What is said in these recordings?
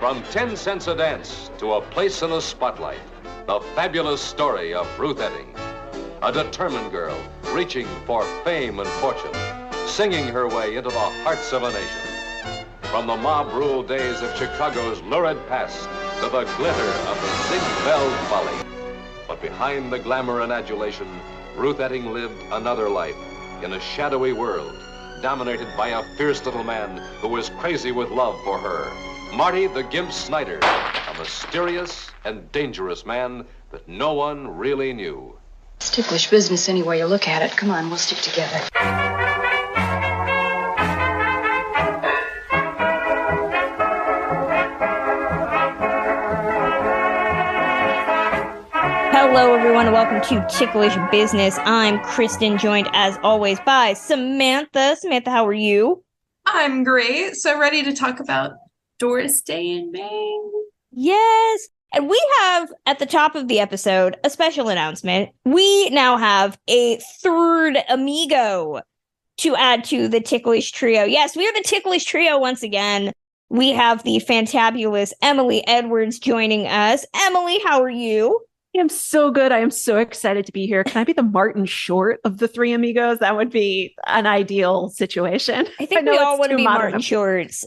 From 10 cents a dance to a place in the spotlight, the fabulous story of Ruth Etting, a determined girl reaching for fame and fortune, singing her way into the hearts of a nation. From the mob-ruled days of Chicago's lurid past to the glitter of the Ziegfeld Folly. But behind the glamour and adulation, Ruth Etting lived another life in a shadowy world, dominated by a fierce little man who was crazy with love for her. Marty the Gimp Snyder, a mysterious and dangerous man that no one really knew. It's ticklish business any way you look at it. Come on, we'll stick together. Hello, everyone, and welcome to Ticklish Business. I'm Kristen, joined as always by Samantha. Samantha, how are you? I'm great. So ready to talk about Doris Day in May. Yes. And we have, at the top of the episode, a special announcement. We now have a third amigo to add to the Ticklish Trio. Yes, we are the Ticklish Trio once again. We have the fantabulous Emily Edwards joining us. Emily, how are you? I am so good. I am so excited to be here. Can I be the Martin Short of the three amigos? That would be an ideal situation. I think we all want to be Martin Shorts.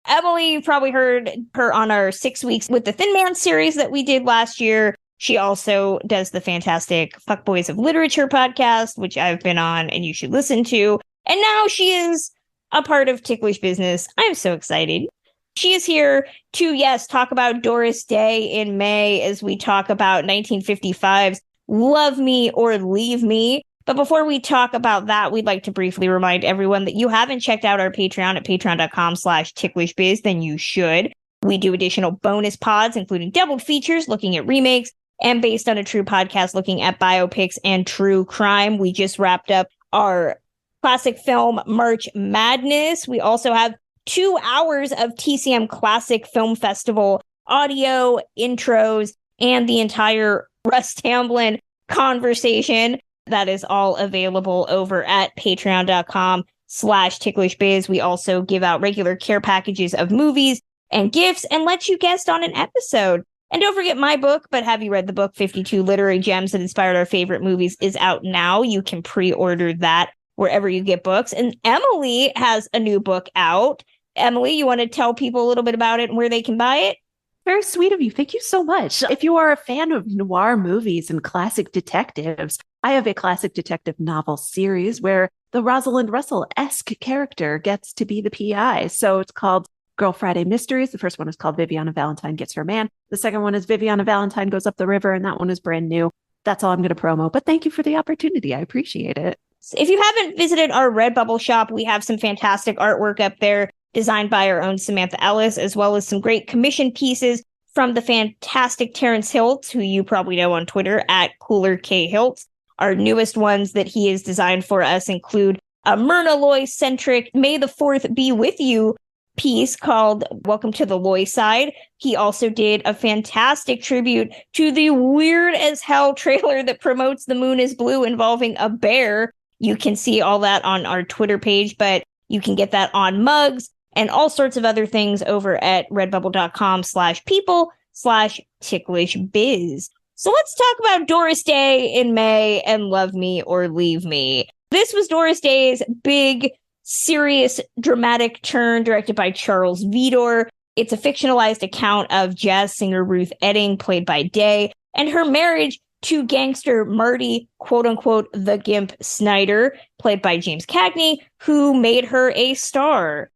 Emily, you probably heard her on our 6 weeks with the Thin Man series that we did last year. She also does the fantastic Fuckbois of Literature podcast, which I've been on and you should listen to. And now she is a part of Ticklish Business. I'm so excited. She is here to, yes, talk about Doris Day in May as we talk about 1955's Love Me or Leave Me. But before we talk about that, we'd like to briefly remind everyone that you haven't checked out our Patreon at patreon.com/ticklishbiz, then you should. We do additional bonus pods, including doubled features looking at remakes and based on a true podcast looking at biopics and true crime. We just wrapped up our classic film March Madness. We also have 2 hours of TCM Classic Film Festival audio, intros, and the entire Russ Tamblyn conversation. That is all available over at patreon.com/ticklishbiz. We also give out regular care packages of movies and gifts and let you guest on an episode. And don't forget my book, But Have You Read the Book? 52 Literary Gems That Inspired Our Favorite Movies is out now. You can pre-order that wherever you get books. And Emily has a new book out. Emily, you want to tell people a little bit about it and where they can buy it? Very sweet of you. Thank you so much. If you are a fan of noir movies and classic detectives, I have a classic detective novel series where the Rosalind Russell-esque character gets to be the PI. So it's called Girl Friday Mysteries. The first one is called Viviana Valentine Gets Her Man. The second one is Viviana Valentine Goes Up the River, and that one is brand new. That's all I'm going to promo. But thank you for the opportunity. I appreciate it. If you haven't visited our Redbubble shop, we have some fantastic artwork up there designed by our own Samantha Ellis, as well as some great commission pieces from the fantastic Terrence Hiltz, who you probably know on Twitter at Cooler K Hiltz. Our newest ones that he has designed for us include a Myrna Loy-centric May the 4th Be With You piece called Welcome to the Loy Side. He also did a fantastic tribute to the weird as hell trailer that promotes The Moon is Blue involving a bear. You can see all that on our Twitter page, but you can get that on mugs and all sorts of other things over at redbubble.com/people/ticklishbiz. So let's talk about Doris Day in May and Love Me or Leave Me. This was Doris Day's big, serious, dramatic turn, directed by Charles Vidor. It's a fictionalized account of jazz singer Ruth Etting, played by Day, and her marriage to gangster Marty, quote-unquote, the Gimp Snyder, played by James Cagney, who made her a star.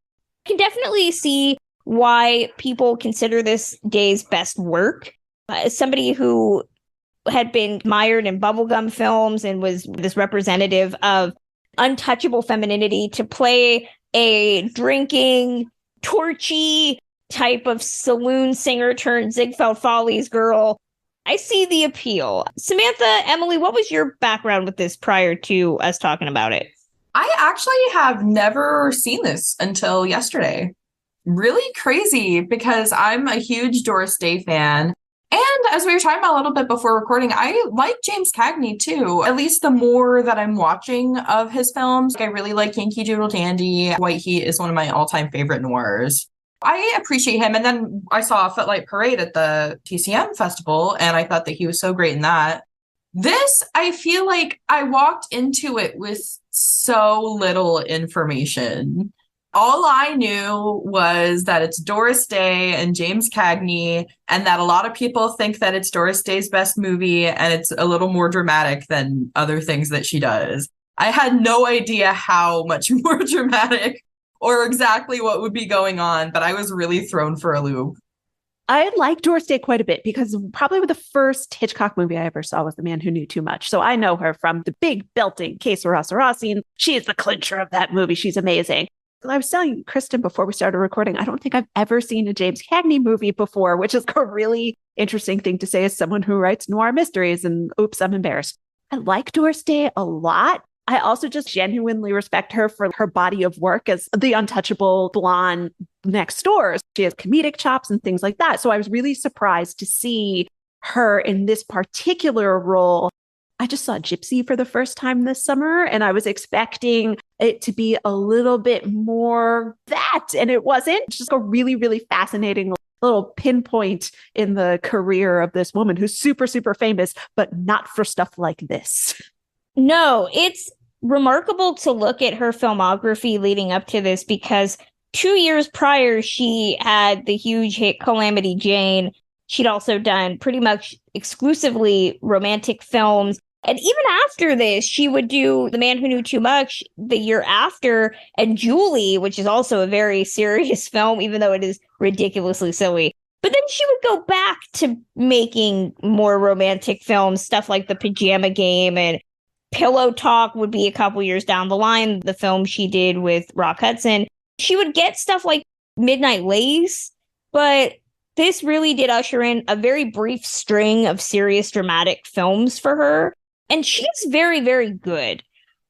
Can definitely see why people consider this Day's best work. As somebody who had been mired in bubblegum films and was this representative of untouchable femininity, to play a drinking, torchy type of saloon singer turned Ziegfeld Follies girl, I see the appeal. Samantha, Emily, what was your background with this prior to us talking about it? I actually have never seen this until yesterday. Really crazy, because I'm a huge Doris Day fan. And as we were talking about a little bit before recording, I like James Cagney too, at least the more that I'm watching of his films. I really like Yankee Doodle Dandy. White Heat is one of my all-time favorite noirs. I appreciate him. And then I saw Footlight Parade at the TCM festival, and I thought that he was so great in that. This, I feel like I walked into it with so little information. All I knew was that it's Doris Day and James Cagney, and that a lot of people think that it's Doris Day's best movie, and it's a little more dramatic than other things that she does. I had no idea how much more dramatic or exactly what would be going on, but I was really thrown for a loop. I like Doris Day quite a bit because probably the first Hitchcock movie I ever saw was The Man Who Knew Too Much. So I know her from the big belting Que Sera, Sera scene. She is the clincher of that movie. She's amazing. I was telling Kristen before we started recording, I don't think I've ever seen a James Cagney movie before, which is a really interesting thing to say as someone who writes noir mysteries. And oops, I'm embarrassed. I like Doris Day a lot. I also just genuinely respect her for her body of work as the untouchable blonde next door. She has comedic chops and things like that. So I was really surprised to see her in this particular role. I just saw Gypsy for the first time this summer, and I was expecting it to be a little bit more that, and it wasn't. It's just a really, really fascinating little pinpoint in the career of this woman who's super, super famous, but not for stuff like this. No, it's remarkable to look at her filmography leading up to this, because 2 years prior, she had the huge hit Calamity Jane. She'd also done pretty much exclusively romantic films. And even after this, she would do The Man Who Knew Too Much the year after, and Julie, which is also a very serious film, even though it is ridiculously silly. But then she would go back to making more romantic films, stuff like The Pajama Game, and Pillow Talk would be a couple years down the line, the film she did with Rock Hudson. She would get stuff like Midnight Lace, but this really did usher in a very brief string of serious dramatic films for her. And she's very, very good.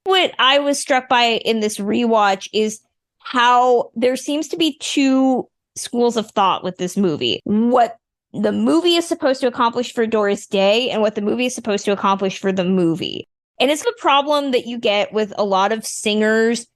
What I was struck by in this rewatch is how there seems to be two schools of thought with this movie. What the movie is supposed to accomplish for Doris Day and what the movie is supposed to accomplish for the movie. And it's the problem that you get with a lot of singers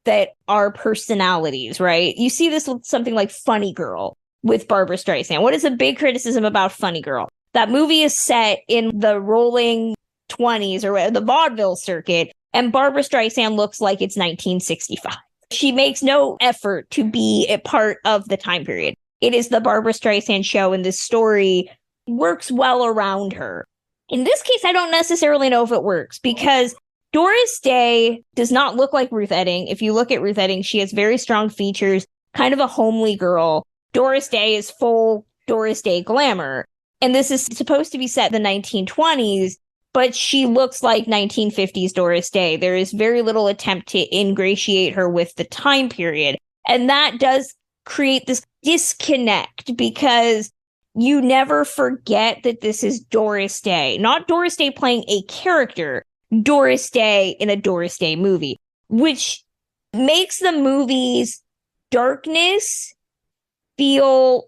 that are personalities, right? You see this with something like Funny Girl with Barbra Streisand. What is a big criticism about Funny Girl? That movie is set in the rolling 20s or the vaudeville circuit, and Barbra Streisand looks like it's 1965. She makes no effort to be a part of the time period. It is the Barbra Streisand show, and this story works well around her. In this case, I don't necessarily know if it works, because Doris Day does not look like Ruth Etting. If you look at Ruth Etting, she has very strong features, kind of a homely girl. Doris Day is full Doris Day glamour. And this is supposed to be set in the 1920s, but she looks like 1950s Doris Day. There is very little attempt to ingratiate her with the time period. And that does create this disconnect, because you never forget that this is Doris Day. Not Doris Day playing a character, Doris Day in a Doris Day movie, which makes the movie's darkness feel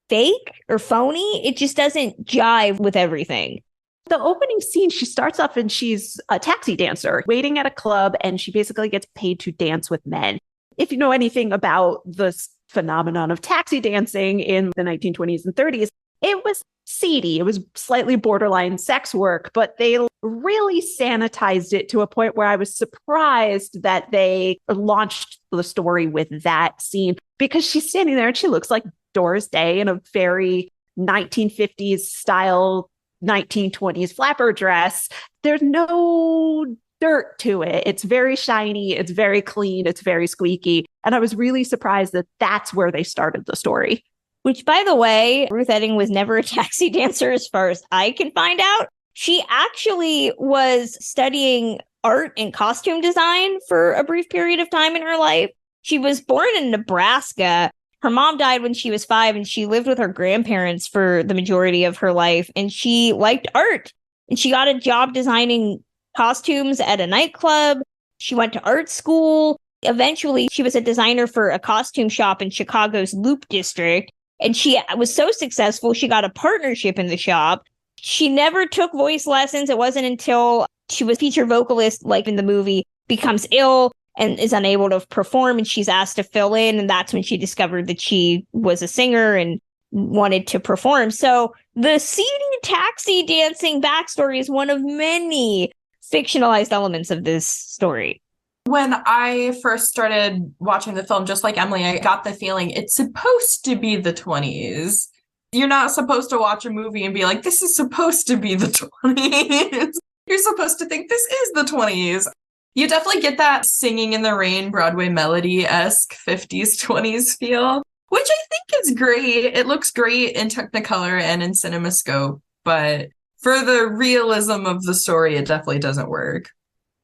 fake or phony. It just doesn't jive with everything. The opening scene, she starts off and she's a taxi dancer waiting at a club, and she basically gets paid to dance with men. If you know anything about the phenomenon of taxi dancing in the 1920s and 30s, it was seedy. It was slightly borderline sex work, but they really sanitized it to a point where I was surprised that they launched the story with that scene, because she's standing there and she looks like Doris Day in a very 1950s style 1920s flapper dress. There's no dirt to it. It's very shiny. It's very clean. It's very squeaky. And I was really surprised that that's where they started the story. Which, by the way, Ruth Etting was never a taxi dancer as far as I can find out. She actually was studying art and costume design for a brief period of time in her life. She was born in Nebraska. Her mom died when she was 5, and she lived with her grandparents for the majority of her life. And she liked art, and she got a job designing costumes at a nightclub. She went to art school. Eventually, she was a designer for a costume shop in Chicago's Loop District. And she was so successful, she got a partnership in the shop. She never took voice lessons. It wasn't until she was feature vocalist, like in the movie, becomes ill, and is unable to perform, and she's asked to fill in, and that's when she discovered that she was a singer and wanted to perform. So the seedy taxi dancing backstory is one of many fictionalized elements of this story. When I first started watching the film, just like Emily, I got the feeling it's supposed to be the 20s. You're not supposed to watch a movie and be like, this is supposed to be the 20s. You're supposed to think this is the 20s. You definitely get that Singing in the Rain Broadway melody-esque 50s, 20s feel, which I think is great. It looks great in Technicolor and in CinemaScope, but for the realism of the story, it definitely doesn't work.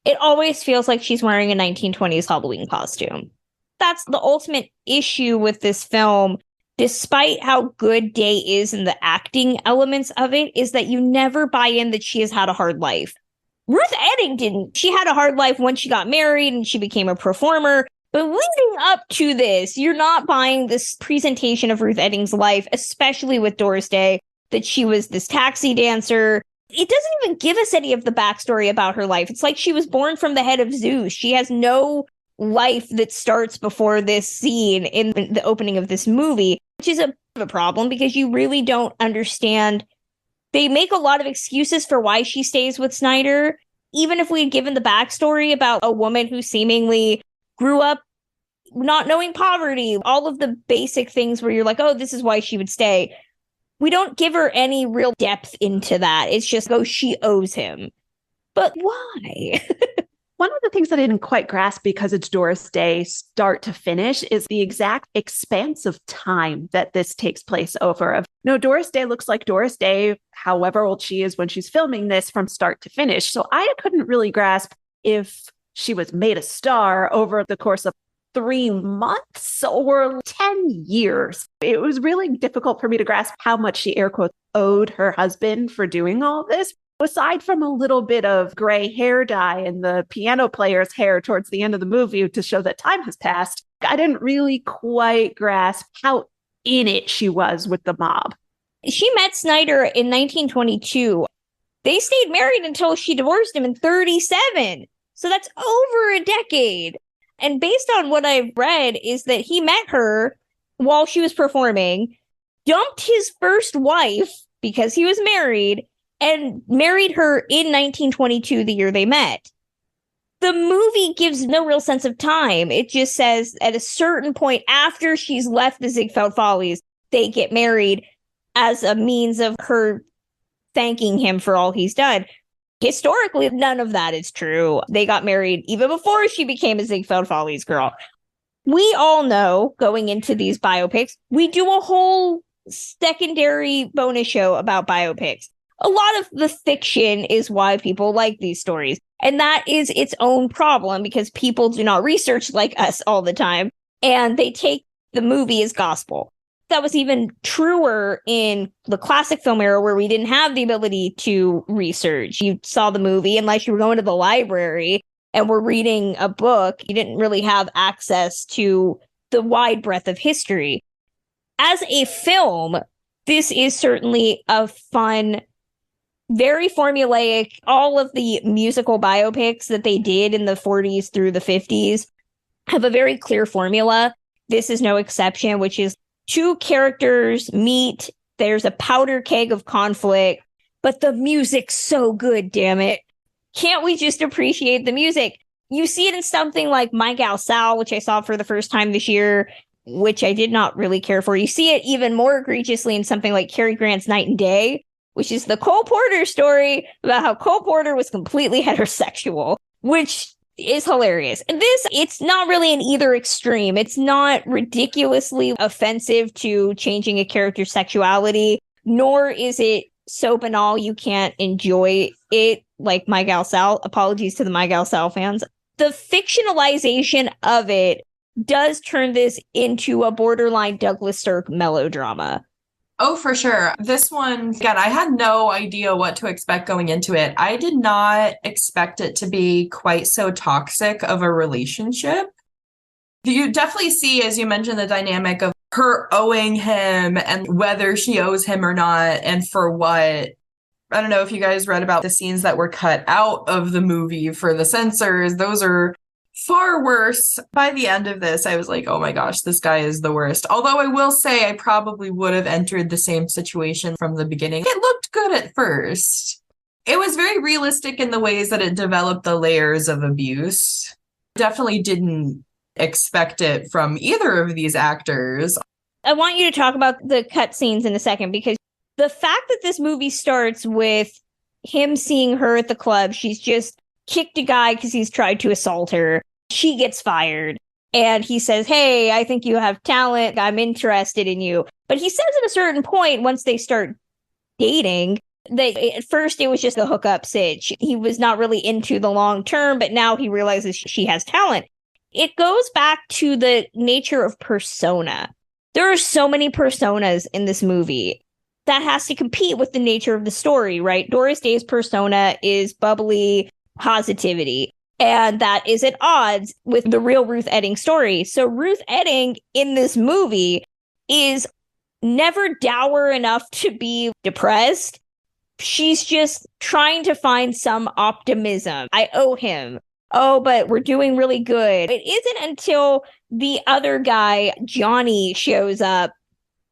It always feels like she's wearing a 1920s Halloween costume. That's the ultimate issue with this film, despite how good Day is in the acting elements of it, is that you never buy in that she has had a hard life. Ruth Etting didn't. She had a hard life when she got married and she became a performer. But leading up to this, you're not buying this presentation of Ruth Etting's life, especially with Doris Day, that she was this taxi dancer. It doesn't even give us any of the backstory about her life. It's like she was born from the head of Zeus. She has no life that starts before this scene in the opening of this movie, which is a problem because you really don't understand. They make a lot of excuses for why she stays with Snyder. Even if we had given the backstory about a woman who seemingly grew up not knowing poverty, all of the basic things where you're like, oh, this is why she would stay. We don't give her any real depth into that. It's just, oh, she owes him. But why? One of the things that I didn't quite grasp, because it's Doris Day start to finish, is the exact expanse of time that this takes place over. Doris Day looks like Doris Day, however old she is when she's filming this, from start to finish. So I couldn't really grasp if she was made a star over the course of 3 months or 10 years. It was really difficult for me to grasp how much she, air quotes, owed her husband for doing all this. Aside from a little bit of gray hair dye in the piano player's hair towards the end of the movie to show that time has passed, I didn't really quite grasp how in it she was with the mob. She met Snyder in 1922. They stayed married until she divorced him in 1937. So that's over a decade. And based on what I've read is that he met her while she was performing, dumped his first wife because he was married, and married her in 1922, the year they met. The movie gives no real sense of time. It just says at a certain point after she's left the Ziegfeld Follies, they get married as a means of her thanking him for all he's done. Historically, none of that is true. They got married even before she became a Ziegfeld Follies girl. We all know, going into these biopics, we do a whole secondary bonus show about biopics. A lot of the fiction is why people like these stories. And that is its own problem because people do not research like us all the time. And they take the movie as gospel. That was even truer in the classic film era where we didn't have the ability to research. You saw the movie unless you were going to the library and were reading a book. You didn't really have access to the wide breadth of history. As a film, this is certainly a fun, very formulaic. All of the musical biopics that they did in the 40s through the 50s have a very clear formula. This is no exception, which is two characters meet. There's a powder keg of conflict, but the music's so good, damn it. Can't we just appreciate the music? You see it in something like My Gal Sal, which I saw for the first time this year, which I did not really care for. You see it even more egregiously in something like Cary Grant's Night and Day, which is the Cole Porter story about how Cole Porter was completely heterosexual, which is hilarious. And this, it's not really in either extreme. It's not ridiculously offensive to changing a character's sexuality, nor is it so banal you can't enjoy it like My Gal Sal. Apologies to the My Gal Sal fans. The fictionalization of it does turn this into a borderline Douglas Sirk melodrama. Oh, for sure. This one, again, I had no idea what to expect going into it. I did not expect it to be quite so toxic of a relationship. You definitely see, as you mentioned, the dynamic of her owing him and whether she owes him or not and for what. I don't know if you guys read about the scenes that were cut out of the movie for the censors. Those are Far worse. By the end of this, I was like, oh my gosh, this guy is the worst. Although I will say I probably would have entered the same situation from the beginning. It looked good at first. It was very realistic in the ways that it developed the layers of abuse. Definitely didn't expect it from either of these actors. I want you to talk about the cutscenes in a second, because the fact that this movie starts with him seeing her at the club, she's just kicked a guy because he's tried to assault her. She gets fired. And he says, hey, I think you have talent. I'm interested in you. But he says at a certain point, once they start dating, that at first it was just a hookup sitch. He was not really into the long term, but now he realizes she has talent. It goes back to the nature of persona. There are so many personas in this movie that has to compete with the nature of the story, right? Doris Day's persona is bubbly positivity, and that is at odds with the real Ruth Etting story. So Ruth Etting in this movie is never dour enough to be depressed. She's just trying to find some optimism. I owe him. Oh, but we're doing really good. It isn't until the other guy, Johnny, shows up,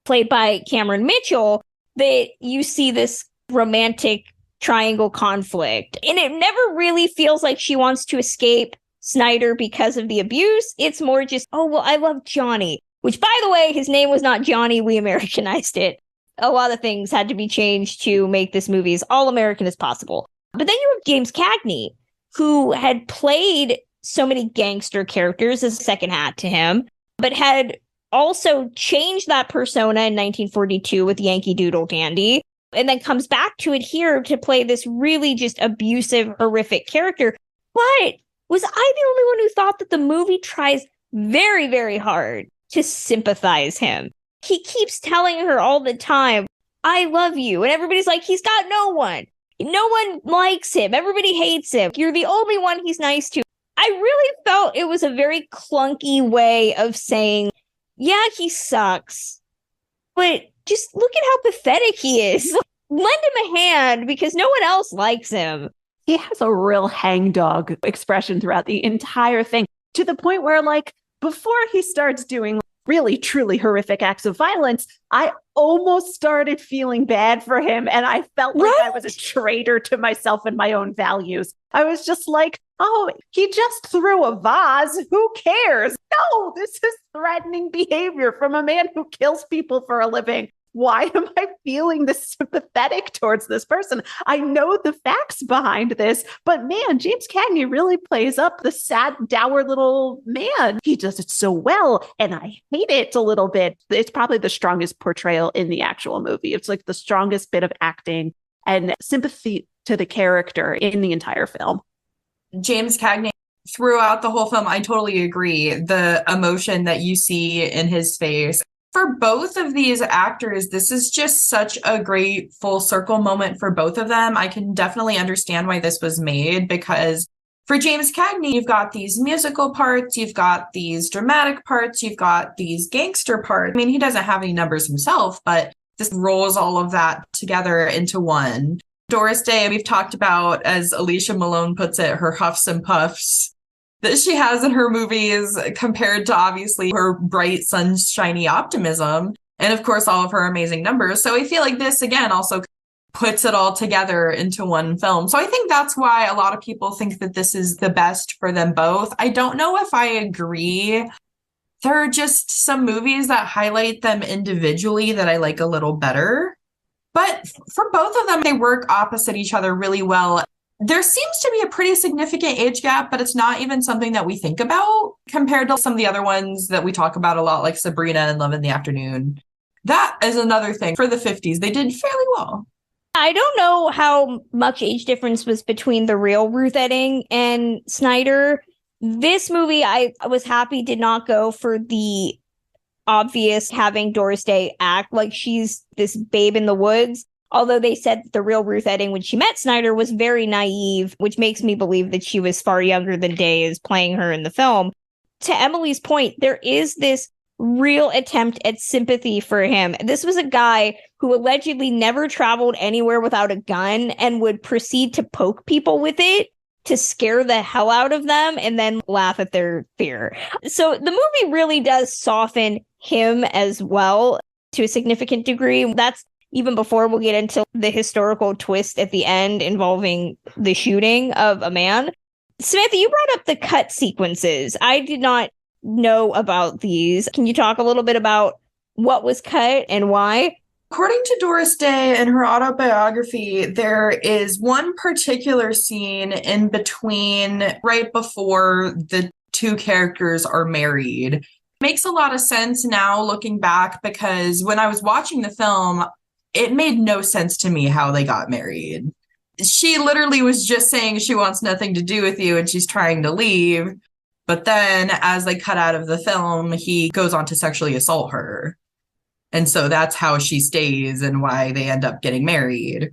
played by Cameron Mitchell, that you see this romantic triangle conflict. And it never really feels like she wants to escape Snyder because of the abuse. It's more just, oh, well, I love Johnny, which, by the way, his name was not Johnny. We Americanized it. A lot of things had to be changed to make this movie as all-American as possible. But then you have James Cagney, who had played so many gangster characters as a second hat to him, but had also changed that persona in 1942 with Yankee Doodle Dandy, and then comes back to it here to play this really just abusive, horrific character. But was I the only one who thought that the movie tries very, very hard to sympathize him? He keeps telling her all the time, I love you. And everybody's like, he's got no one. No one likes him. Everybody hates him. You're the only one he's nice to. I really felt it was a very clunky way of saying, yeah, he sucks, but just look at how pathetic he is. Lend him a hand because no one else likes him. He has a real hangdog expression throughout the entire thing, to the point where, like, before he starts doing really, truly horrific acts of violence, I almost started feeling bad for him. And I felt like I was a traitor to myself and my own values. I was just like, oh, he just threw a vase. Who cares? No, this is threatening behavior from a man who kills people for a living. Why am I feeling this sympathetic towards this person? I know the facts behind this, but man, James Cagney really plays up the sad, dour little man. He does it so well, and I hate it a little bit. It's probably the strongest portrayal in the actual movie. It's like the strongest bit of acting and sympathy to the character in the entire film. James Cagney, throughout the whole film, I totally agree. The emotion that you see in his face. For both of these actors, this is just such a great full circle moment for both of them. I can definitely understand why this was made, because for James Cagney, you've got these musical parts, you've got these dramatic parts, you've got these gangster parts. I mean, he doesn't have any numbers himself, but this rolls all of that together into one. Doris Day, we've talked about, as Alicia Malone puts it, her huffs and puffs that she has in her movies compared to obviously her bright, sunshiny optimism. And of course, all of her amazing numbers. So I feel like this, again, also puts it all together into one film. So I think that's why a lot of people think that this is the best for them both. I don't know if I agree. There are just some movies that highlight them individually that I like a little better. But for both of them, they work opposite each other really well. There seems to be a pretty significant age gap, but it's not even something that we think about compared to some of the other ones that we talk about a lot, like Sabrina and Love in the Afternoon. That is another thing. For the 50s, they did fairly well. I don't know how much age difference was between the real Ruth Etting and Snyder. This movie, I was happy did not go for the obvious having Doris Day act like she's this babe in the woods. Although they said that the real Ruth Etting, when she met Snyder, was very naive, which makes me believe that she was far younger than Day is playing her in the film. To Emily's point, there is this real attempt at sympathy for him. This was a guy who allegedly never traveled anywhere without a gun and would proceed to poke people with it. to scare the hell out of them and then laugh at their fear. So the movie really does soften him as well to a significant degree. That's even before we'll get into the historical twist at the end involving the shooting of a man. Samantha, you brought up the cut sequences. I did not know about these. Can you talk a little bit about what was cut and why? According to Doris Day in her autobiography, there is one particular scene in between right before the two characters are married. Makes a lot of sense now looking back, because when I was watching the film, it made no sense to me how they got married. She literally was just saying she wants nothing to do with you and she's trying to leave. But then as they cut out of the film, he goes on to sexually assault her. And so that's how she stays and why they end up getting married.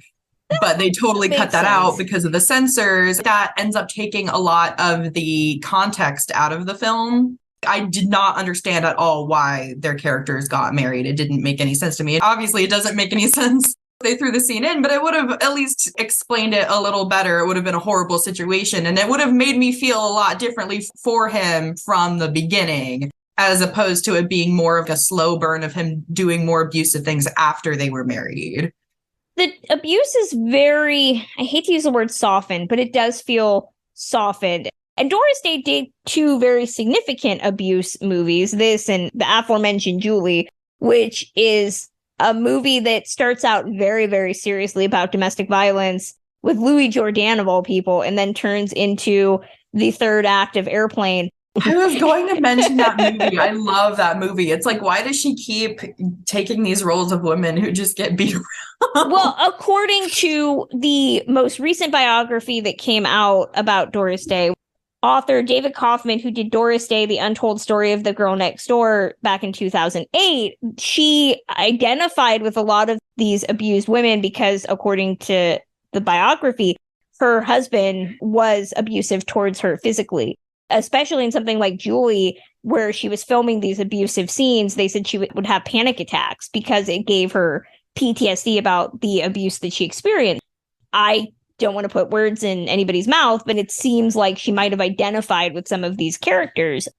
But they totally cut that out because of the censors. That ends up taking a lot of the context out of the film. I did not understand at all why their characters got married. It didn't make any sense to me. Obviously, it doesn't make any sense. They threw the scene in, but it would have at least explained it a little better. It would have been a horrible situation, and it would have made me feel a lot differently for him from the beginning, as opposed to it being more of a slow burn of him doing more abusive things after they were married. The abuse is very, I hate to use the word softened, but it does feel softened. And Doris Day did two very significant abuse movies, this and the aforementioned Julie, which is a movie that starts out very, very seriously about domestic violence with Louis Jourdan of all people, and then turns into the third act of Airplane. I was going to mention that movie. I love that movie. It's like, why does she keep taking these roles of women who just get beat around? Well, according to the most recent biography that came out about Doris Day, author David Kaufman, who did Doris Day, The Untold Story of the Girl Next Door back in 2008, she identified with a lot of these abused women because, according to the biography, her husband was abusive towards her physically. Especially in something like Julie, where she was filming these abusive scenes, they said she would have panic attacks because it gave her PTSD about the abuse that she experienced. I don't want to put words in anybody's mouth, but it seems like she might have identified with some of these characters.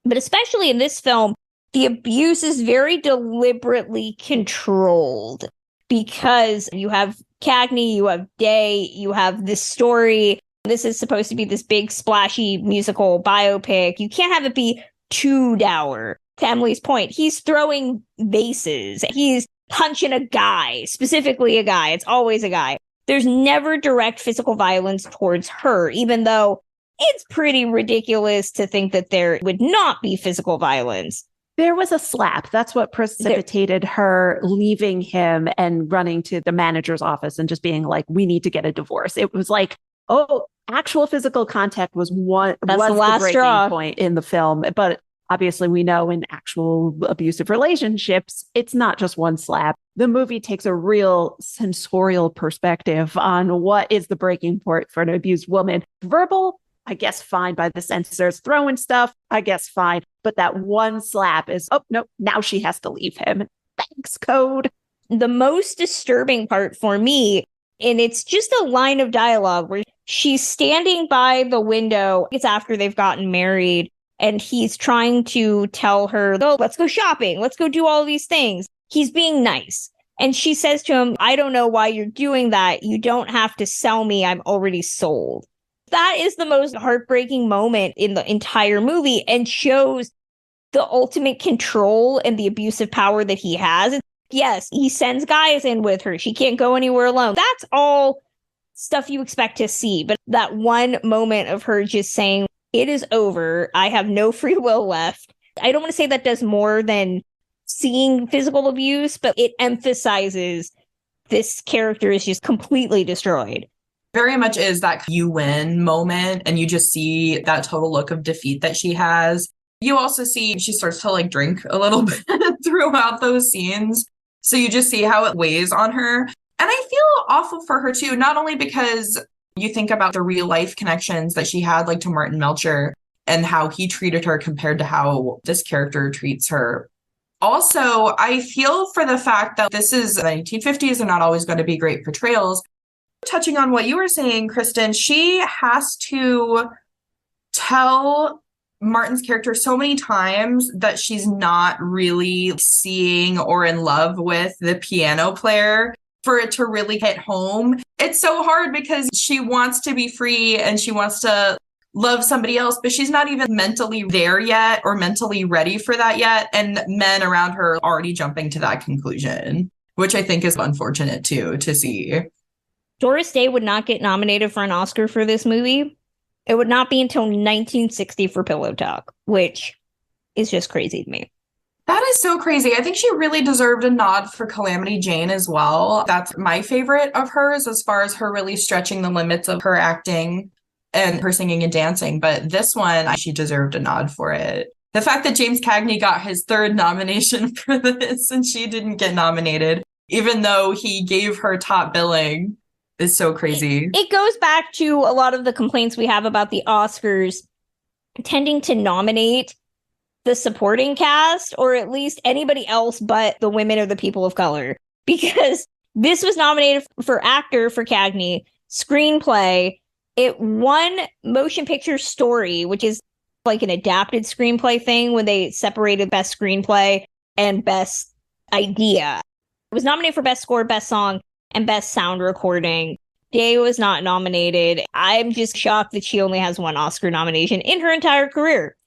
But especially in this film, the abuse is very deliberately controlled because you have Cagney, you have Day, you have this story. This is supposed to be this big, splashy musical biopic. You can't have it be too dour. To Emily's point, he's throwing vases. He's punching a guy, specifically a guy. It's always a guy. There's never direct physical violence towards her, even though it's pretty ridiculous to think that there would not be physical violence. There was a slap. That's what precipitated her leaving him and running to the manager's office and just being like, we need to get a divorce. It was like, oh, actual physical contact was the breaking point in the film. But obviously, we know in actual abusive relationships, it's not just one slap. The movie takes a real sensorial perspective on what is the breaking point for an abused woman. Verbal, I guess, fine by the censors. Throwing stuff, I guess, fine. But that one slap is, oh, no, now she has to leave him. Thanks, code. The most disturbing part for me, and it's just a line of dialogue where she's standing by the window. It's after they've gotten married. And he's trying to tell her, oh, let's go shopping. Let's go do all these things. He's being nice. And she says to him, I don't know why you're doing that. You don't have to sell me. I'm already sold. That is the most heartbreaking moment in the entire movie and shows the ultimate control and the abusive power that he has. Yes, he sends guys in with her. She can't go anywhere alone. That's all stuff you expect to see. But that one moment of her just saying, it is over. I have no free will left. I don't want to say that does more than seeing physical abuse, but it emphasizes this character is just completely destroyed. Very much is that you win moment, and you just see that total look of defeat that she has. You also see she starts to drink a little bit throughout those scenes. So you just see how it weighs on her. And I feel awful for her too, not only because you think about the real life connections that she had, to Martin Melcher and how he treated her compared to how this character treats her. Also, I feel for the fact that this is the 1950s and not always going to be great portrayals. Touching on what you were saying, Kristen, she has to tell Martin's character so many times that she's not really seeing or in love with the piano player for it to really hit home. It's so hard because she wants to be free and she wants to love somebody else, but she's not even mentally there yet or mentally ready for that yet. And men around her are already jumping to that conclusion, which I think is unfortunate too, to see. Doris Day would not get nominated for an Oscar for this movie. It would not be until 1960 for Pillow Talk, which is just crazy to me. That is so crazy. I think she really deserved a nod for Calamity Jane as well. That's my favorite of hers as far as her really stretching the limits of her acting and her singing and dancing. But this one, she deserved a nod for it. The fact that James Cagney got his third nomination for this and she didn't get nominated, even though he gave her top billing, is so crazy. It goes back to a lot of the complaints we have about the Oscars tending to nominate the supporting cast, or at least anybody else but the women or the people of color. Because this was nominated for actor for Cagney, screenplay. It won motion picture story, which is like an adapted screenplay thing when they separated best screenplay and best idea. It was nominated for best score, best song, and best sound recording. Day was not nominated. I'm just shocked that she only has one Oscar nomination in her entire career.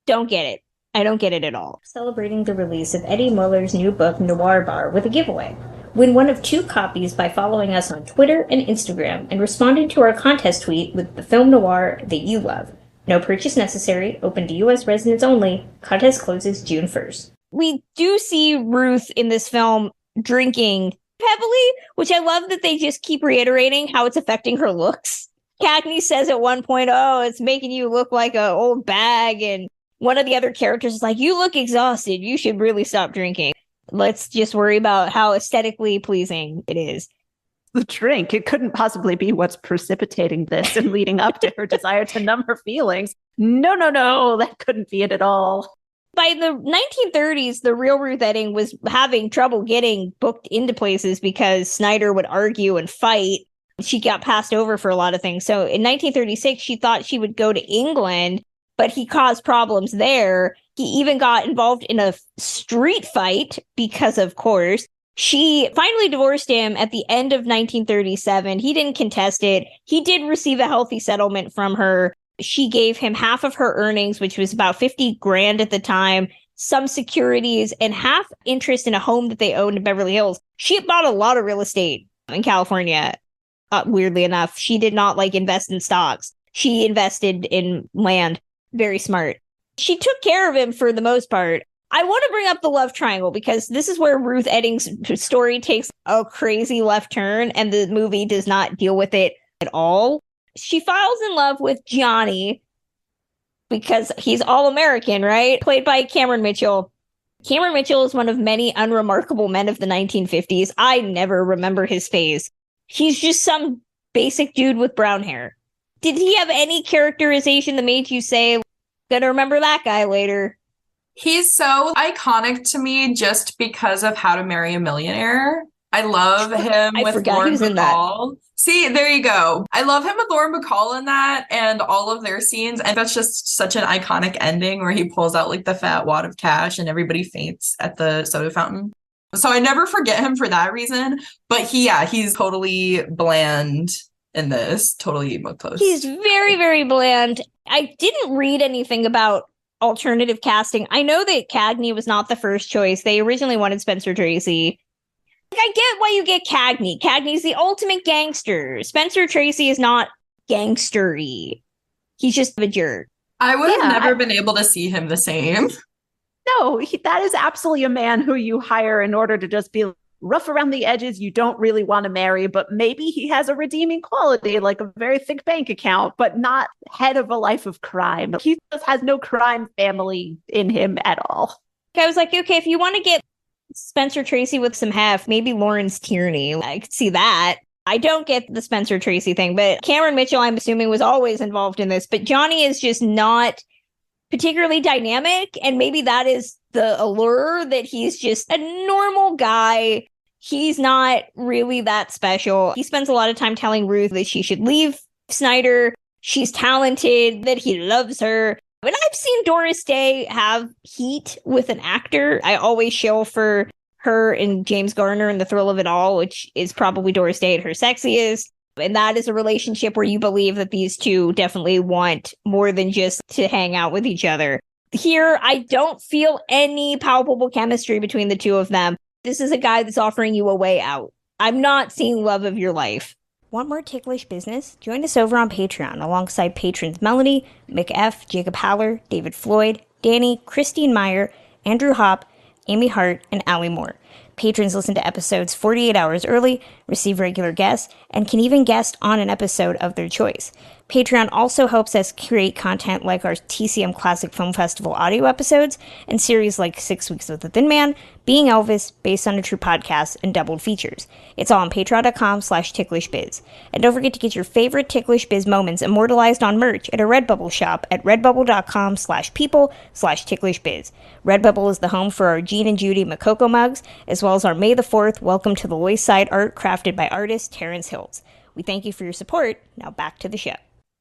Don't get it. I don't get it at all. Celebrating the release of Eddie Muller's new book, Noir Bar, with a giveaway. Win one of 2 copies by following us on Twitter and Instagram and responding to our contest tweet with the film noir that you love. No purchase necessary. Open to U.S. residents only. Contest closes June 1st. We do see Ruth in this film drinking heavily, which I love that they just keep reiterating how it's affecting her looks. Cagney says at one point, oh, it's making you look like an old bag. And one of the other characters is like, you look exhausted. You should really stop drinking. Let's just worry about how aesthetically pleasing it is. The drink, it couldn't possibly be what's precipitating this and leading up to her desire to numb her feelings. No, that couldn't be it at all. By the 1930s, the real Ruth Etting was having trouble getting booked into places because Snyder would argue and fight. She got passed over for a lot of things. So in 1936, she thought she would go to England, but he caused problems there. He even got involved in a street fight because, of course, she finally divorced him at the end of 1937. He didn't contest it. He did receive a healthy settlement from her. She gave him half of her earnings, which was about $50,000 at the time, some securities, and half interest in a home that they owned in Beverly Hills. She bought a lot of real estate in California. Weirdly enough, she did not invest in stocks. She invested in land. Very smart. She took care of him for the most part. I want to bring up the love triangle because this is where Ruth Etting's story takes a crazy left turn and the movie does not deal with it at all. She falls in love with Johnny because he's all-American, right? Played by Cameron Mitchell. Cameron Mitchell is one of many unremarkable men of the 1950s. I never remember his face. He's just some basic dude with brown hair. Did he have any characterization that made you say, gonna remember that guy later? He's so iconic to me just because of How to Marry a Millionaire. I love him with Lauren Bacall. See, there you go. I love him with Lauren Bacall in that and all of their scenes. And that's just such an iconic ending where he pulls out the fat wad of cash and everybody faints at the soda fountain. So I never forget him for that reason. But he's totally bland in this. Totally emo close. He's very, very bland. I didn't read anything about alternative casting. I know that Cagney was not the first choice. They originally wanted Spencer Tracy. I get why you get Cagney. Cagney's the ultimate gangster. Spencer Tracy is not gangstery. He's just a jerk. I would have never been able to see him the same. No, that is absolutely a man who you hire in order to just be rough around the edges. You don't really want to marry, but maybe he has a redeeming quality, like a very thick bank account, but not head of a life of crime. He just has no crime family in him at all. I was like, okay, if you want to get Spencer Tracy with some heft, maybe Lawrence Tierney. I could see that. I don't get the Spencer Tracy thing, but Cameron Mitchell, I'm assuming, was always involved in this. But Johnny is just not particularly dynamic, and maybe that is the allure, that he's just a normal guy. He's not really that special. He spends a lot of time telling Ruth that she should leave Snyder. She's talented, that he loves her. When I've seen Doris Day have heat with an actor, I always shill for her and James Garner in The Thrill of It All, which is probably Doris Day at her sexiest. And that is a relationship where you believe that these two definitely want more than just to hang out with each other. Here, I don't feel any palpable chemistry between the two of them. This is a guy that's offering you a way out. I'm not seeing love of your life. Want more Ticklish business? Join us over on Patreon alongside patrons Melanie, McF, Jacob Haller, David Floyd, Danny, Christine Mier, Andrew Hoppe, Amy Hart, and Allie Moore. Patrons listen to episodes 48 hours early, receive regular guests, and can even guest on an episode of their choice. Patreon also helps us create content like our TCM Classic Film Festival audio episodes and series like 6 Weeks with the Thin Man, Being Elvis, Based on a True Podcast, and doubled features. It's all on patreon.com/ticklishbiz. And don't forget to get your favorite Ticklish Biz moments immortalized on merch at our Redbubble shop at redbubble.com/people/ticklishbiz. Redbubble is the home for our Gene and Judy Makoko mugs, as well as our May the 4th Welcome to the Lois side art crafted by artist Terrence Hills. We thank you for your support. Now back to the show.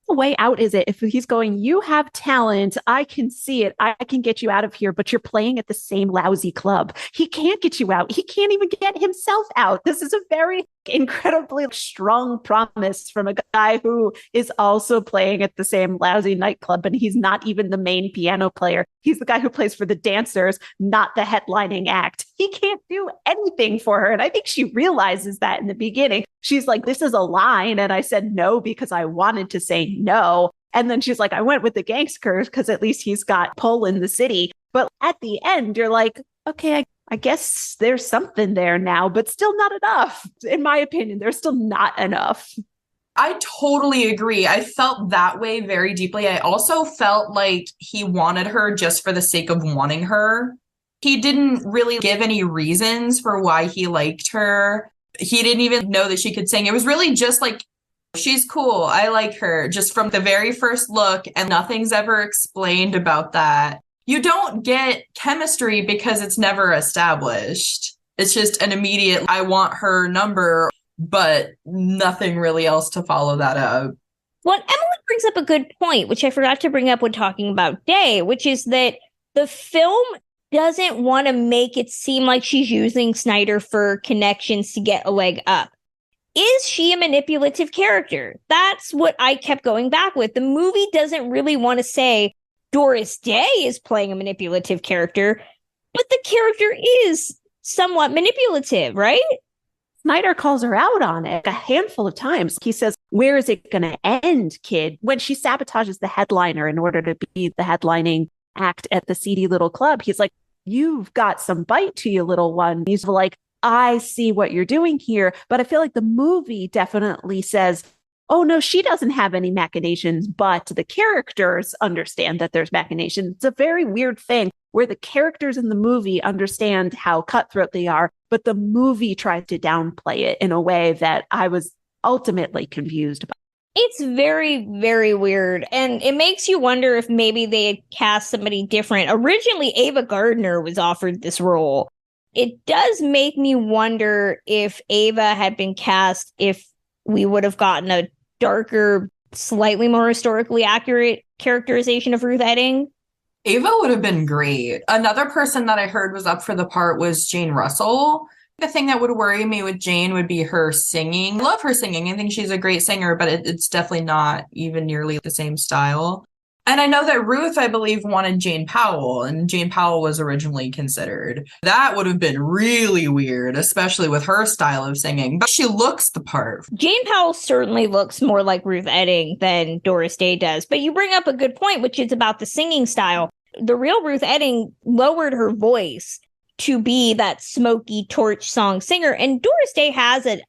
The way out is it if he's going, you have talent, I can see it, I can get you out of here, but you're playing at the same lousy club. He can't get you out. He can't even get himself out. This is a very incredibly strong promise from a guy who is also playing at the same lousy nightclub, and he's not even the main piano player. He's the guy who plays for the dancers, not the headlining act. He can't do anything for her, and I think she realizes that in the beginning. She's like, this is a line, and I said no because I wanted to say no. And then she's like, I went with the gangsters because at least he's got pull in the city. But at the end, you're like, okay, I guess there's something there now, but still not enough. In my opinion, there's still not enough. I totally agree. I felt that way very deeply. I also felt like he wanted her just for the sake of wanting her. He didn't really give any reasons for why he liked her. He didn't even know that she could sing. It was really just like, she's cool, I like her, just from the very first look, and nothing's ever explained about that. You don't get chemistry because it's never established. It's just an immediate, I want her number, but nothing really else to follow that up. Well, Emily brings up a good point, which I forgot to bring up when talking about Day, which is that the film doesn't want to make it seem like she's using Snyder for connections to get a leg up. Is she a manipulative character? That's what I kept going back with. The movie doesn't really want to say Doris Day is playing a manipulative character, but the character is somewhat manipulative, right? Snyder calls her out on it a handful of times. He says, where is it going to end, kid? When she sabotages the headliner in order to be the headlining act at the seedy little club, he's like, you've got some bite to you, little one. He's like, I see what you're doing here. But I feel like the movie definitely says, oh, no, she doesn't have any machinations, but the characters understand that there's machinations. It's a very weird thing where the characters in the movie understand how cutthroat they are, but the movie tries to downplay it in a way that I was ultimately confused about. It's very, very weird. And it makes you wonder if maybe they had cast somebody different. Originally, Ava Gardner was offered this role. It does make me wonder if Ava had been cast, if we would have gotten a darker, slightly more historically accurate characterization of Ruth Etting. Ava would have been great. Another person that I heard was up for the part was Jane Russell. The thing that would worry me with Jane would be her singing. I love her singing. I think she's a great singer, but it's definitely not even nearly the same style. And I know that Ruth, I believe, wanted Jane Powell, and Jane Powell was originally considered. That would have been really weird, especially with her style of singing. But she looks the part. Jane Powell certainly looks more like Ruth Etting than Doris Day does. But you bring up a good point, which is about the singing style. The real Ruth Etting lowered her voice to be that smoky torch song singer. And Doris Day has a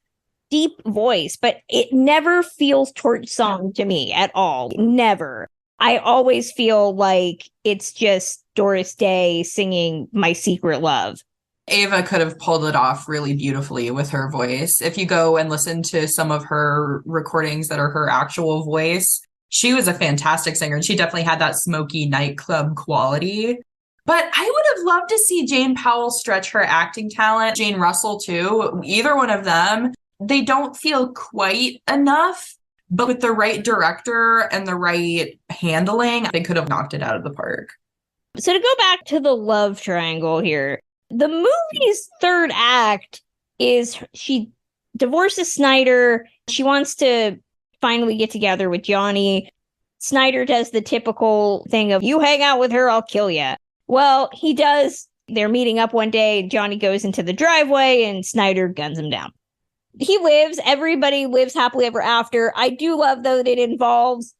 deep voice, but it never feels torch song to me at all. Never. I always feel like it's just Doris Day singing My Secret Love. Ava could have pulled it off really beautifully with her voice. If you go and listen to some of her recordings that are her actual voice, she was a fantastic singer, and she definitely had that smoky nightclub quality. But I would have loved to see Jane Powell stretch her acting talent, Jane Russell too, either one of them. They don't feel quite enough, but with the right director and the right handling, they could have knocked it out of the park. So to go back to the love triangle here, the movie's third act is she divorces Snyder. She wants to finally get together with Johnny. Snyder does the typical thing of, you hang out with her, I'll kill you. Well, he does. They're meeting up one day. Johnny goes into the driveway and Snyder guns him down. He lives. Everybody lives happily ever after. I do love, though, that it involves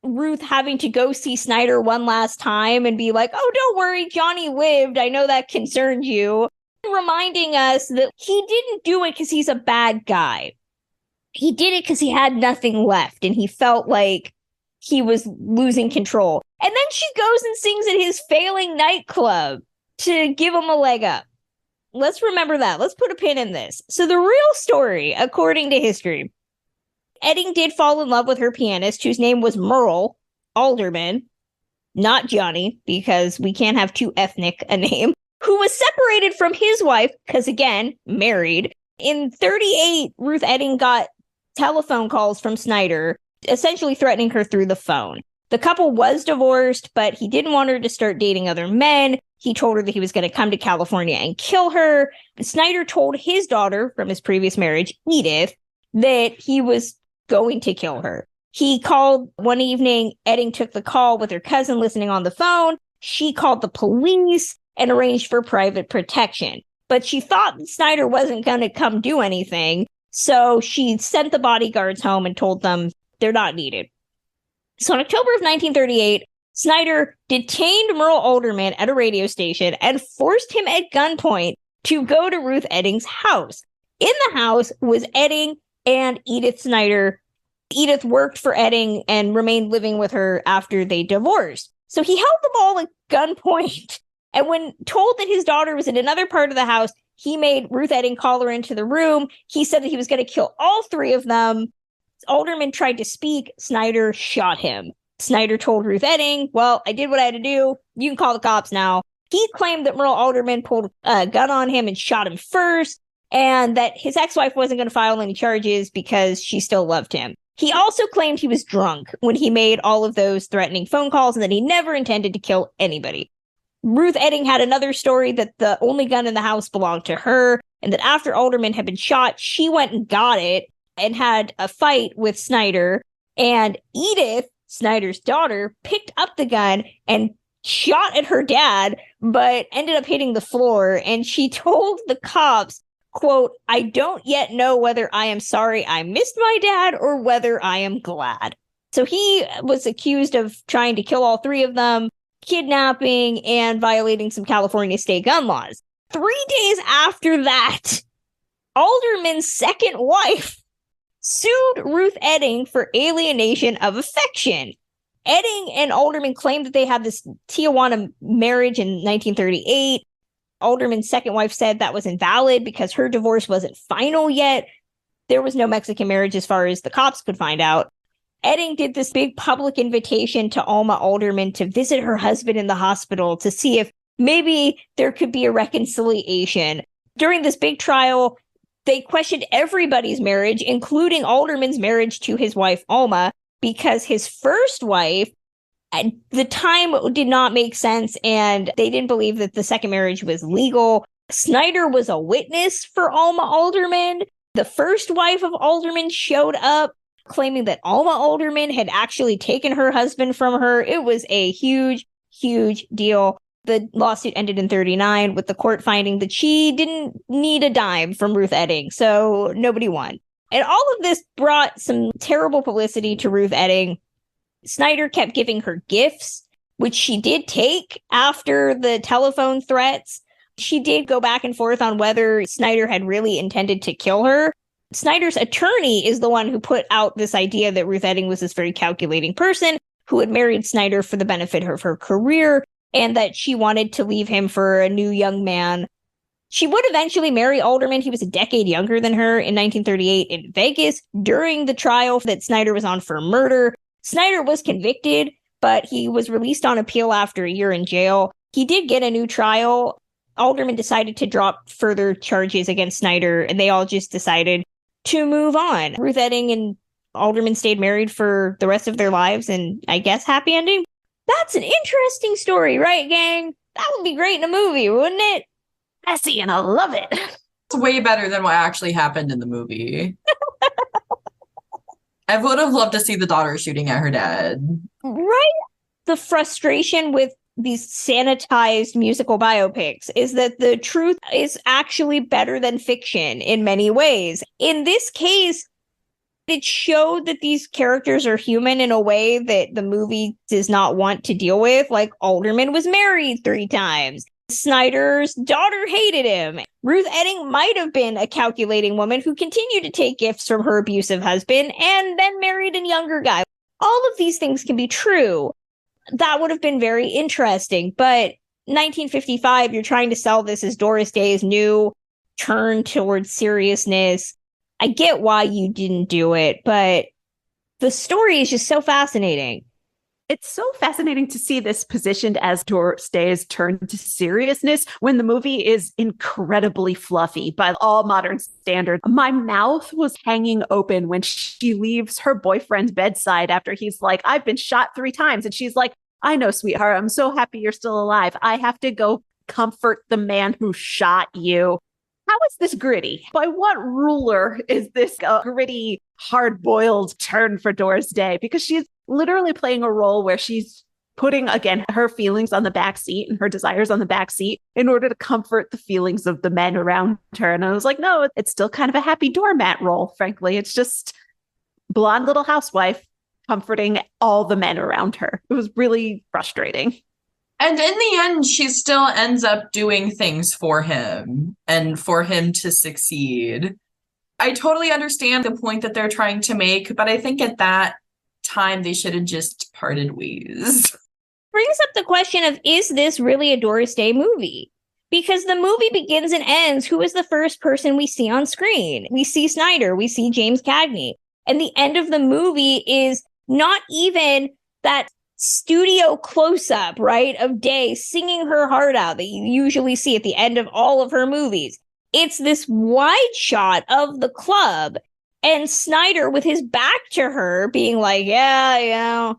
Ruth having to go see Snyder one last time and be like, oh, don't worry, Johnny lived. I know that concerned you. Reminding us that he didn't do it because he's a bad guy. He did it because he had nothing left and he felt like he was losing control. And then she goes and sings at his failing nightclub to give him a leg up. Let's remember that. Let's put a pin in this. So the real story, according to history, Edding did fall in love with her pianist, whose name was Merle Alderman, not Johnny, because we can't have too ethnic a name, who was separated from his wife, because again, married. In 1938, Ruth Edding got telephone calls from Snyder, essentially threatening her through the phone. The couple was divorced, but he didn't want her to start dating other men. He told her that he was going to come to California and kill her. Snyder told his daughter from his previous marriage, Edith, that he was going to kill her. He called one evening. Edding took the call with her cousin listening on the phone. She called the police and arranged for private protection. But she thought that Snyder wasn't going to come do anything. So she sent the bodyguards home and told them they're not needed. So in October of 1938, Snyder detained Merle Alderman at a radio station and forced him at gunpoint to go to Ruth Edding's house. In the house was Edding and Edith Snyder. Edith worked for Edding and remained living with her after they divorced. So he held them all at gunpoint. And when told that his daughter was in another part of the house, he made Ruth Edding call her into the room. He said that he was going to kill all three of them. Alderman tried to speak. Snyder shot him. Snyder told Ruth Edding, well, I did what I had to do. You can call the cops now. He claimed that Merle Alderman pulled a gun on him and shot him first, and that his ex-wife wasn't going to file any charges because she still loved him. He also claimed he was drunk when he made all of those threatening phone calls and that he never intended to kill anybody. Ruth Edding had another story that the only gun in the house belonged to her, and that after Alderman had been shot, she went and got it and had a fight with Snyder. And Edith, Snyder's daughter, picked up the gun and shot at her dad, but ended up hitting the floor. And she told the cops, quote, I don't yet know whether I am sorry I missed my dad or whether I am glad. So he was accused of trying to kill all three of them, kidnapping, and violating some California state gun laws. 3 days after that, Alderman's second wife sued Ruth Edding for alienation of affection. Edding and Alderman claimed that they had this Tijuana marriage in 1938. Alderman's second wife said that was invalid because her divorce wasn't final yet. There was no Mexican marriage as far as the cops could find out. Edding did this big public invitation to Alma Alderman to visit her husband in the hospital to see if maybe there could be a reconciliation. During this big trial, they questioned everybody's marriage, including Alderman's marriage to his wife, Alma, because his first wife, at the time, did not make sense, and they didn't believe that the second marriage was legal. Snyder was a witness for Alma Alderman. The first wife of Alderman showed up, claiming that Alma Alderman had actually taken her husband from her. It was a huge, huge deal. The lawsuit ended in 1939 with the court finding that she didn't need a dime from Ruth Edding, so nobody won. And all of this brought some terrible publicity to Ruth Edding. Snyder kept giving her gifts, which she did take after the telephone threats. She did go back and forth on whether Snyder had really intended to kill her. Snyder's attorney is the one who put out this idea that Ruth Edding was this very calculating person who had married Snyder for the benefit of her career, and that she wanted to leave him for a new young man. She would eventually marry Alderman. He was a decade younger than her in 1938 in Vegas during the trial that Snyder was on for murder. Snyder was convicted, but he was released on appeal after a year in jail. He did get a new trial. Alderman decided to drop further charges against Snyder, and they all just decided to move on. Ruth Etting and Alderman stayed married for the rest of their lives, and I guess happy ending. That's an interesting story, right, gang? That would be great in a movie, wouldn't it? Messy, and I love it. It's way better than what actually happened in the movie. I would have loved to see the daughter shooting at her dad. Right? The frustration with these sanitized musical biopics is that the truth is actually better than fiction in many ways. In this case, it showed that these characters are human in a way that the movie does not want to deal with. Like, Alderman was married 3 times. Snyder's daughter hated him. Ruth Etting might have been a calculating woman who continued to take gifts from her abusive husband and then married a younger guy. All of these things can be true. That would have been very interesting. But 1955, you're trying to sell this as Doris Day's new turn towards seriousness. I get why you didn't do it, but the story is just so fascinating. It's so fascinating to see this positioned as Doris Day's turn to seriousness when the movie is incredibly fluffy by all modern standards. My mouth was hanging open when she leaves her boyfriend's bedside after he's like, I've been shot 3 times. And she's like, I know, sweetheart, I'm so happy you're still alive. I have to go comfort the man who shot you. How is this gritty? By what ruler is this gritty, hard-boiled turn for Doris Day? Because she's literally playing a role where she's putting, again, her feelings on the back seat and her desires on the back seat in order to comfort the feelings of the men around her. And I was like, no, it's still kind of a happy doormat role, frankly. It's just blonde little housewife comforting all the men around her. It was really frustrating. And in the end, she still ends up doing things for him and for him to succeed. I totally understand the point that they're trying to make, but I think at that time they should have just parted ways. Brings up the question of, is this really a Doris Day movie? Because the movie begins and ends, who is the first person we see on screen? We see Snyder, we see James Cagney. And the end of the movie is not even that studio close-up, right, of Day singing her heart out that you usually see at the end of all of her movies. It's this wide shot of the club and Snyder with his back to her being like, that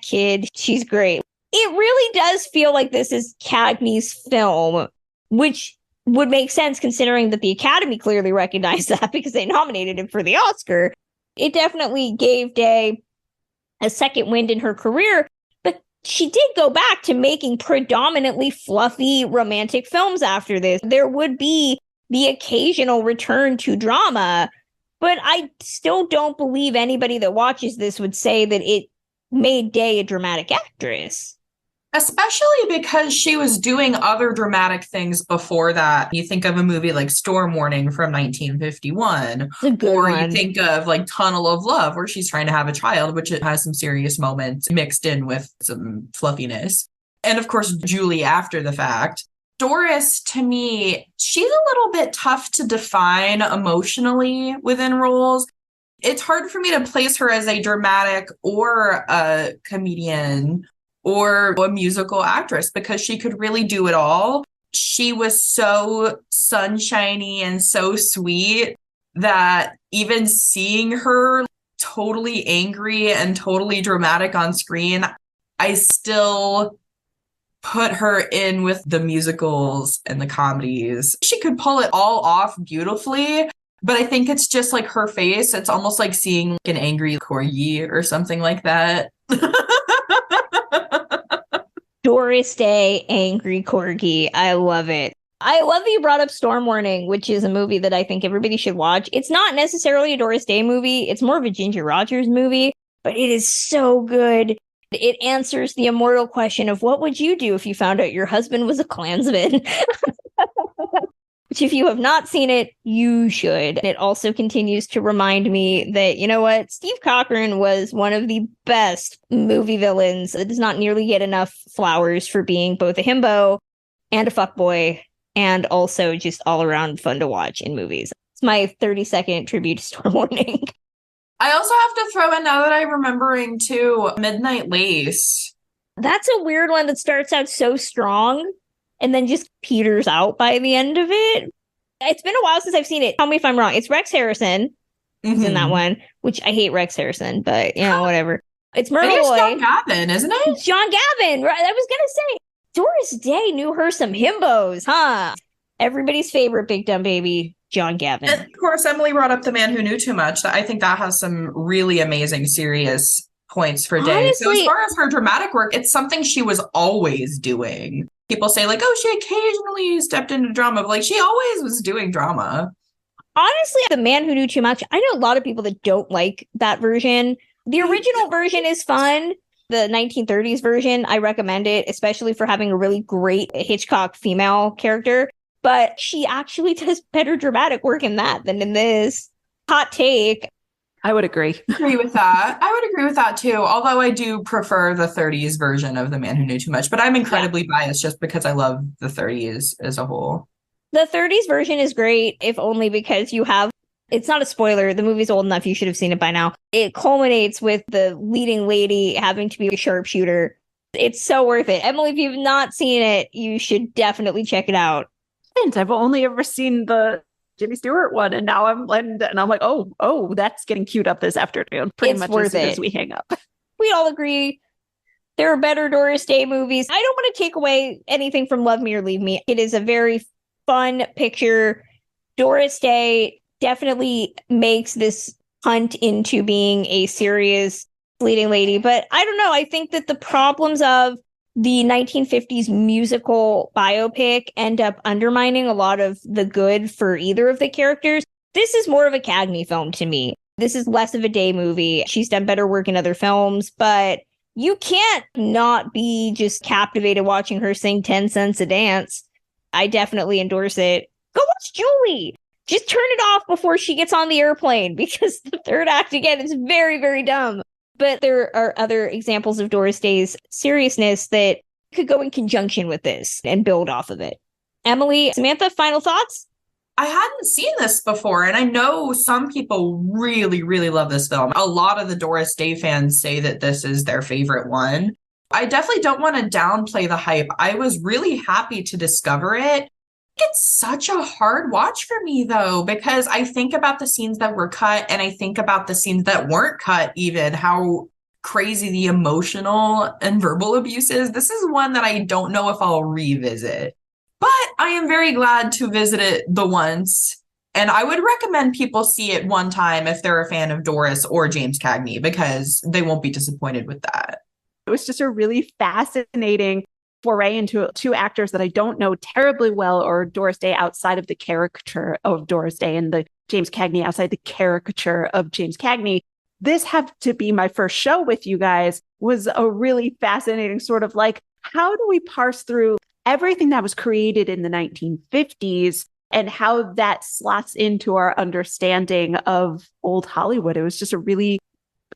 kid, she's great. It really does feel like this is Cagney's film, which would make sense considering that the Academy clearly recognized that because they nominated him for the Oscar. It definitely gave Day a second wind in her career, but she did go back to making predominantly fluffy romantic films after this. There would be the occasional return to drama, but I still don't believe anybody that watches this would say that it made Day a dramatic actress. Especially because she was doing other dramatic things before that. You think of a movie like Storm Warning from 1951. Or you think of like Tunnel of Love, where she's trying to have a child, which it has some serious moments mixed in with some fluffiness. And of course, Julie after the fact. Doris, to me, she's a little bit tough to define emotionally within roles. It's hard for me to place her as a dramatic or a comedian or a musical actress because she could really do it all. She was so sunshiny and so sweet that even seeing her totally angry and totally dramatic on screen, I still put her in with the musicals and the comedies. She could pull it all off beautifully, but I think it's just like her face. It's almost like seeing like an angry corgi or something like that. Doris Day, angry corgi. I love it. I love that you brought up Storm Warning, which is a movie that I think everybody should watch. It's not necessarily a Doris Day movie. It's more of a Ginger Rogers movie, but it is so good. It answers the immortal question of what would you do if you found out your husband was a Klansman? Which, if you have not seen it, you should. It also continues to remind me that, you know what, Steve Cochran was one of the best movie villains that does not nearly get enough flowers for being both a himbo and a fuckboy, and also just all around fun to watch in movies. It's my 30-second tribute to Storm Warning. I also have to throw in, now that I'm remembering too, Midnight Lace. That's a weird one that starts out so strong and then just peters out by the end of it. It's been a while since I've seen it. Tell me if I'm wrong. It's Rex Harrison who's in that one, which I hate Rex Harrison, but whatever. It's Myrtle It's Loy. John Gavin, isn't it? It's John Gavin. Right? I was going to say, Doris Day knew her some himbos, huh? Everybody's favorite big dumb baby, John Gavin. And of course, Emily brought up The Man Who Knew Too Much. I think that has some really amazing, serious points for Day. So as far as her dramatic work, it's something she was always doing. People say like, oh, she occasionally stepped into drama, but like she always was doing drama. Honestly, The Man Who Knew Too Much, I know a lot of people that don't like that version. The original version is fun. The 1930s version, I recommend it, especially for having a really great Hitchcock female character. But she actually does better dramatic work in that than in this. Hot take. I would agree. Agree with that. I would agree with that too. Although I do prefer the 30s version of The Man Who Knew Too Much, but I'm incredibly biased just because I love the 30s as a whole. The 30s version is great, if only because you have, it's not a spoiler, the movie's old enough, you should have seen it by now. It culminates with the leading lady having to be a sharpshooter. It's so worth it. Emily, if you've not seen it, you should definitely check it out. I've only ever seen the Jimmy Stewart one, and now I'm like, oh, that's getting queued up this afternoon. Pretty much as soon as we hang up. We all agree there are better Doris Day movies. I don't want to take away anything from Love Me or Leave Me. It is a very fun picture. Doris Day definitely makes this hunt into being a serious leading lady, but I don't know. I think that the problems of the 1950s musical biopic end up undermining a lot of the good for either of the characters. This is more of a Cagney film to me. This is less of a Day movie. She's done better work in other films, but you can't not be just captivated watching her sing 10 Cents a Dance. I definitely endorse it. Go watch Julie. Just turn it off before she gets on the airplane, because the third act, again, is very, very dumb. But there are other examples of Doris Day's seriousness that could go in conjunction with this and build off of it. Emily, Samantha, final thoughts? I hadn't seen this before, and I know some people really, really love this film. A lot of the Doris Day fans say that this is their favorite one. I definitely don't want to downplay the hype. I was really happy to discover it. It's such a hard watch for me, though, because I think about the scenes that were cut and I think about the scenes that weren't cut, even how crazy the emotional and verbal abuse is. This is one that I don't know if I'll revisit, but I am very glad to visit it the once. And I would recommend people see it one time if they're a fan of Doris or James Cagney, because they won't be disappointed with that. It was just a really fascinating foray into two actors that I don't know terribly well, or Doris Day outside of the caricature of Doris Day and the James Cagney outside the caricature of James Cagney. This had to be my first show with you guys. Was a really fascinating sort of like, how do we parse through everything that was created in the 1950s and how that slots into our understanding of old Hollywood? It was just a really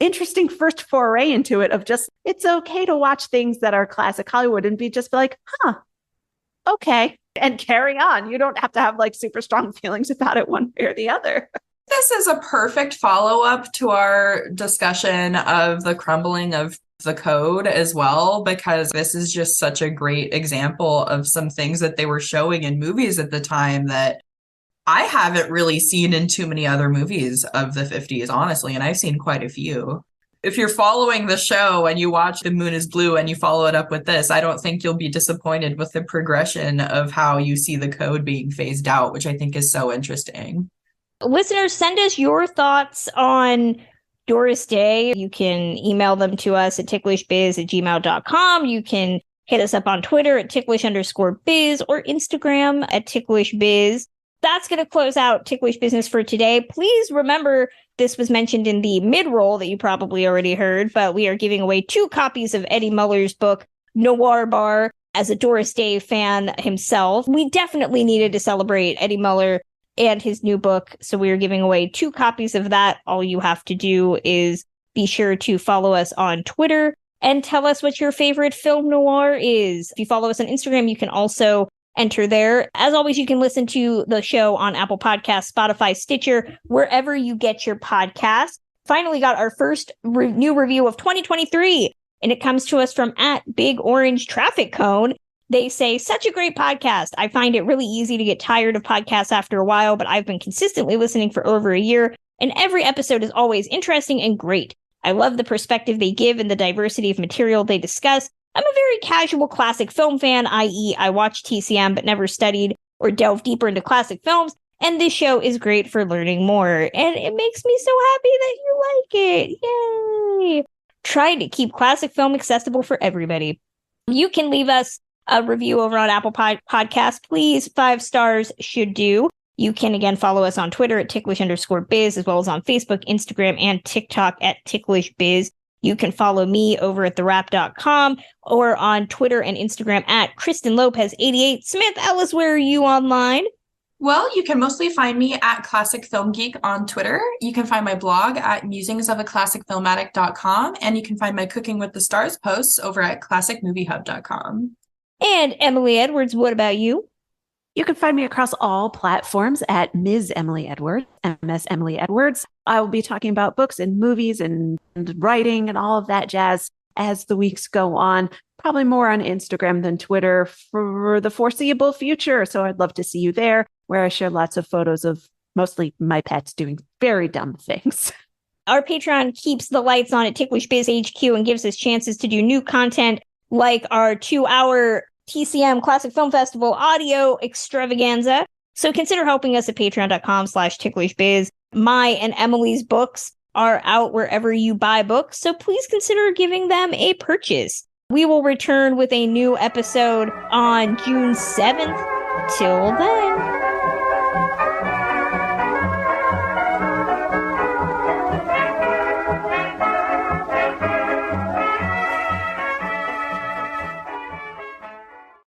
interesting first foray into it, of just, it's okay to watch things that are classic Hollywood and be like, huh, okay, and carry on. You don't have to have like super strong feelings about it one way or the other. This is a perfect follow-up to our discussion of the crumbling of the code as well, because this is just such a great example of some things that they were showing in movies at the time that I haven't really seen in too many other movies of the 50s, honestly, and I've seen quite a few. If you're following the show and you watch The Moon is Blue and you follow it up with this, I don't think you'll be disappointed with the progression of how you see the code being phased out, which I think is so interesting. Listeners, send us your thoughts on Doris Day. You can email them to us at ticklishbiz@gmail.com. You can hit us up on Twitter at ticklish_biz or Instagram at ticklishbiz. That's going to close out Ticklish Business for today. Please remember, this was mentioned in the mid-roll that you probably already heard, but we are giving away 2 copies of Eddie Muller's book, Noir Bar. As a Doris Day fan himself, we definitely needed to celebrate Eddie Muller and his new book, so we are giving away 2 copies of that. All you have to do is be sure to follow us on Twitter and tell us what your favorite film noir is. If you follow us on Instagram, you can also enter there. As always, you can listen to the show on Apple Podcasts, Spotify, Stitcher, wherever you get your podcasts. Finally got our first new review of 2023 And it comes to us from @BigOrangeTrafficCone. They say, such a great podcast. I find it really easy to get tired of podcasts after a while, but I've been consistently listening for over a year, and every episode is always interesting and great. I love the perspective they give and the diversity of material they discuss. I'm a very casual classic film fan, i.e. I watch TCM but never studied or delved deeper into classic films, and this show is great for learning more, and it makes me so happy that you like it. Yay! Trying to keep classic film accessible for everybody. You can leave us a review over on Apple Podcasts. Please, 5 stars should do. You can, again, follow us on Twitter @Ticklish_biz, as well as on Facebook, Instagram, and TikTok @TicklishBiz. You can follow me over at therap.com or on Twitter and Instagram @KristenLopez88. Smith Ellis, where are you online? Well, you can mostly find me at Classic Film Geek on Twitter. You can find my blog at musingsofaClassicFilmaddict.com, and you can find my Cooking with the Stars posts over at ClassicMovieHub.com. And Emily Edwards, what about you? You can find me across all platforms at Ms. Emily Edwards, MS Emily Edwards. I will be talking about books and movies and writing and all of that jazz as the weeks go on. Probably more on Instagram than Twitter for the foreseeable future. So I'd love to see you there, where I share lots of photos of mostly my pets doing very dumb things. Our Patreon keeps the lights on at Ticklish Biz HQ and gives us chances to do new content like our 2-hour TCM Classic Film Festival audio extravaganza. So consider helping us at patreon.com/ticklishbiz. My and Emily's books are out wherever you buy books, so please consider giving them a purchase. We will return with a new episode on June 7th. Till then.